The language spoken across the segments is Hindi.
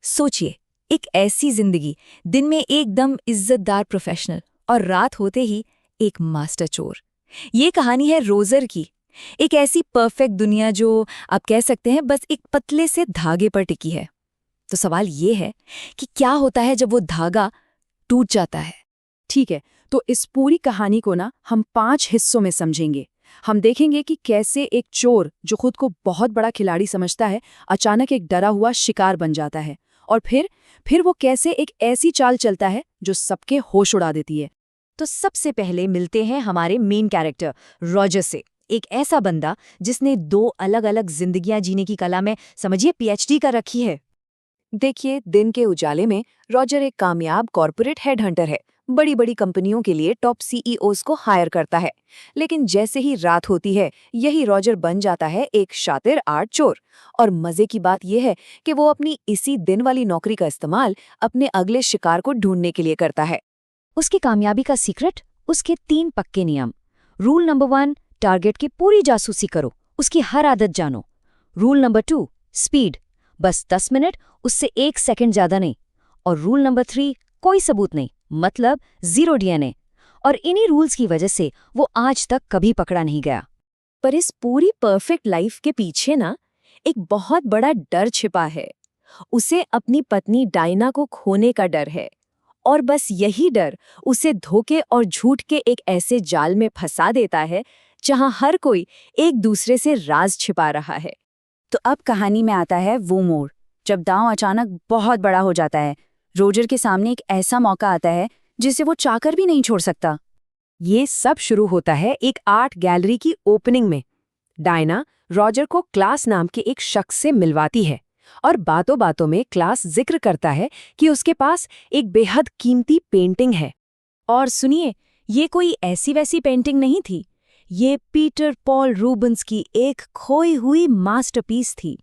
सोचिए, एक ऐसी जिंदगी, दिन में एकदम इज्जतदार प्रोफेशनल और रात होते ही एक मास्टर चोर। ये कहानी है रोजर की। एक ऐसी परफेक्ट दुनिया जो आप कह सकते हैं बस एक पतले से धागे पर टिकी है। तो सवाल ये है कि क्या होता है जब वो धागा टूट जाता है। ठीक है, तो इस पूरी कहानी को ना हम 5 हिस्सों में समझेंगे। हम देखेंगे कि कैसे एक चोर जो खुद को बहुत बड़ा खिलाड़ी समझता है, अचानक एक डरा हुआ शिकार बन जाता है। और फिर वो कैसे एक ऐसी चाल चलता है जो सबके होश उड़ा देती है। तो सबसे पहले मिलते हैं हमारे मेन कैरेक्टर रॉजर से। एक ऐसा बंदा जिसने 2 अलग-अलग जिंदगियां जीने की कला में समझिए पीएचडी कर रखी है। देखिए, दिन के उजाले में रॉजर एक कामयाब कॉर्पोरेट हेडहंटर है। बड़ी बड़ी कंपनियों के लिए टॉप सीईओज को हायर करता है। लेकिन जैसे ही रात होती है, यही रॉजर बन जाता है एक शातिर आर्ट चोर। और मजे की बात यह है कि वो अपनी इसी दिन वाली नौकरी का इस्तेमाल अपने अगले शिकार को ढूंढने के लिए करता है। उसकी कामयाबी का सीक्रेट, उसके 3 पक्के नियम। रूल नंबर 1, टारगेट की पूरी जासूसी करो, उसकी हर आदत जानो। रूल नंबर 2, स्पीड, बस 10 मिनट, उससे 1 सेकंड ज्यादा नहीं। और रूल नंबर 3, कोई सबूत नहीं, मतलब 0 डीएनए। और इन्हीं रूल्स की वजह से वो आज तक कभी पकड़ा नहीं गया। पर इस पूरी परफेक्ट लाइफ के पीछे ना एक बहुत बड़ा डर छिपा है। उसे अपनी पत्नी डायना को खोने का डर है। और बस यही डर उसे धोखे और झूठ के एक ऐसे जाल में फंसा देता है जहां हर कोई एक दूसरे से राज छिपा रहा है। तो अब कहानी में आता है वो मोड़ जब दांव अचानक बहुत बड़ा हो जाता है। रोजर के सामने एक ऐसा मौका आता है जिसे वो चाहकर भी नहीं छोड़ सकता। ये सब शुरू होता है एक आर्ट गैलरी की ओपनिंग में। डायना रॉजर को क्लास नाम के एक शख्स से मिलवाती है और बातों बातों में क्लास जिक्र करता है कि उसके पास एक बेहद कीमती पेंटिंग है। और सुनिए, ये कोई ऐसी वैसी पेंटिंग नहीं थी। ये पीटर पॉल रूबेंस की एक खोई हुई मास्टरपीस थी।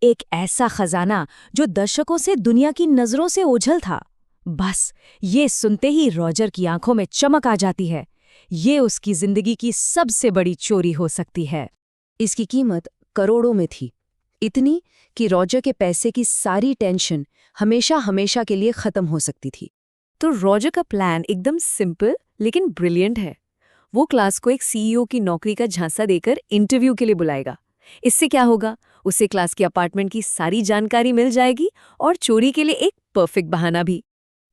एक ऐसा खजाना जो दशकों से दुनिया की नजरों से ओझल था। बस ये सुनते ही रॉजर की आंखों में चमक आ जाती है। ये उसकी जिंदगी की सबसे बड़ी चोरी हो सकती है। इसकी कीमत करोड़ों में थी, इतनी कि रॉजर के पैसे की सारी टेंशन हमेशा हमेशा के लिए खत्म हो सकती थी। तो रॉजर का प्लान एकदम सिंपल लेकिन ब्रिलियंट है। वो क्लास को एक सीईओ की नौकरी का झांसा देकर इंटरव्यू के लिए बुलाएगा। इससे क्या होगा, उसे क्लास के अपार्टमेंट की सारी जानकारी मिल जाएगी और चोरी के लिए एक परफेक्ट बहाना भी।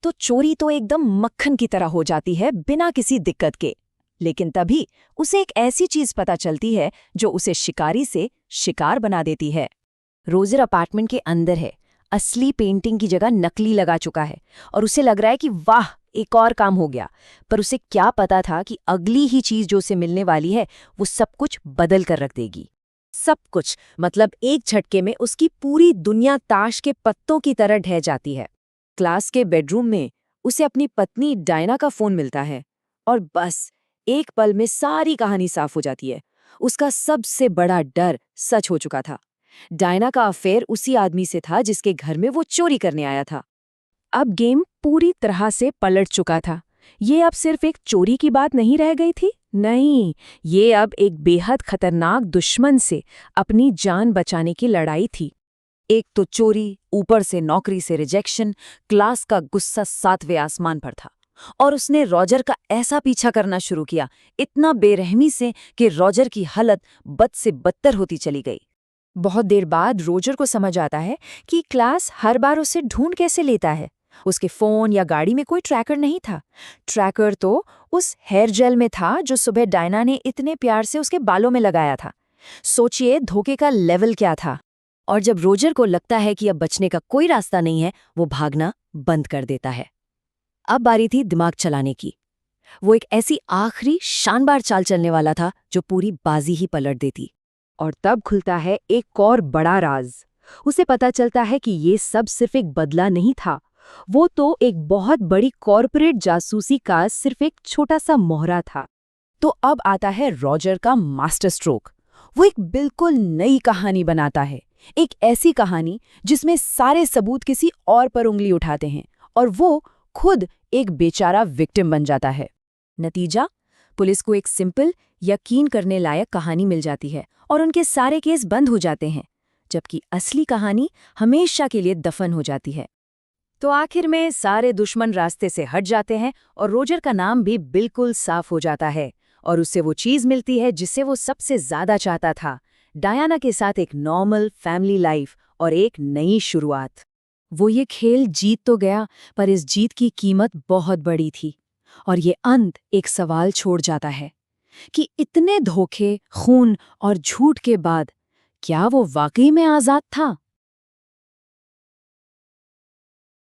तो चोरी तो एकदम मक्खन की तरह हो जाती है बिना किसी दिक्कत के। लेकिन तभी उसे एक ऐसी चीज पता चलती है जो उसे शिकारी से शिकार बना देती है। रोजर अपार्टमेंट के अंदर है, असली पेंटिंग की जगह नकली लगा चुका है और उसे लग रहा है कि वाह, एक और काम हो गया। पर उसे क्या पता था कि अगली ही चीज जो उसे मिलने वाली है वो सब कुछ बदल कर रख देगी। सब कुछ मतलब एक झटके में उसकी पूरी दुनिया ताश के पत्तों की तरह ढह जाती है। क्लास के बेडरूम में उसे अपनी पत्नी डायना का फोन मिलता है और बस एक पल में सारी कहानी साफ हो जाती है। उसका सबसे बड़ा डर सच हो चुका था। डायना का अफेयर उसी आदमी से था जिसके घर में वो चोरी करने आया था। अब गेम पूरी तरह से पलट चुका था। ये अब सिर्फ एक चोरी की बात नहीं रह गई थी, नहीं, ये अब एक बेहद खतरनाक दुश्मन से अपनी जान बचाने की लड़ाई थी। एक तो चोरी, ऊपर से नौकरी से रिजेक्शन, क्लास का गुस्सा 7वें आसमान पर था। और उसने रॉजर का ऐसा पीछा करना शुरू किया, इतना बेरहमी से कि रॉजर की हालत बद से बदतर होती चली गई। बहुत देर बाद रोजर को समझ आता है कि क्लास हर बार उसे ढूंढ कैसे लेता है। उसके फोन या गाड़ी में कोई ट्रैकर नहीं था। ट्रैकर तो उस हेयर जेल में था जो सुबह डायना ने इतने प्यार से उसके बालों में लगाया था। सोचिए धोखे का लेवल क्या था। और जब रोजर को लगता है कि अब बचने का कोई रास्ता नहीं है, वो भागना बंद कर देता है। अब बारी थी दिमाग चलाने की। वो एक ऐसी आखिरी शानदार चाल चलने वाला था जो पूरी बाजी ही पलट देती। और तब खुलता है एक और बड़ा राज। उसे पता चलता है कि ये सब सिर्फ एक बदला नहीं था, वो तो एक बहुत बड़ी कॉर्पोरेट जासूसी का सिर्फ एक छोटा सा मोहरा था। तो अब आता है रॉजर का मास्टर स्ट्रोक। वो एक बिल्कुल नई कहानी बनाता है, एक ऐसी कहानी जिसमें सारे सबूत किसी और पर उंगली उठाते हैं और वो खुद एक बेचारा विक्टिम बन जाता है। नतीजा, पुलिस को एक सिंपल, यकीन करने लायक कहानी मिल जाती है और उनके सारे केस बंद हो जाते हैं। जबकि असली कहानी हमेशा के लिए दफन हो जाती है। तो आखिर में सारे दुश्मन रास्ते से हट जाते हैं और रोजर का नाम भी बिल्कुल साफ हो जाता है और उससे वो चीज मिलती है जिसे वो सबसे ज्यादा चाहता था, डायना के साथ एक नॉर्मल फैमिली लाइफ और एक नई शुरुआत। वो ये खेल जीत तो गया, पर इस जीत की कीमत बहुत बड़ी थी। और ये अंत एक सवाल छोड़ जाता है कि इतने धोखे, खून और झूठ के बाद क्या वो वाकई में आजाद था?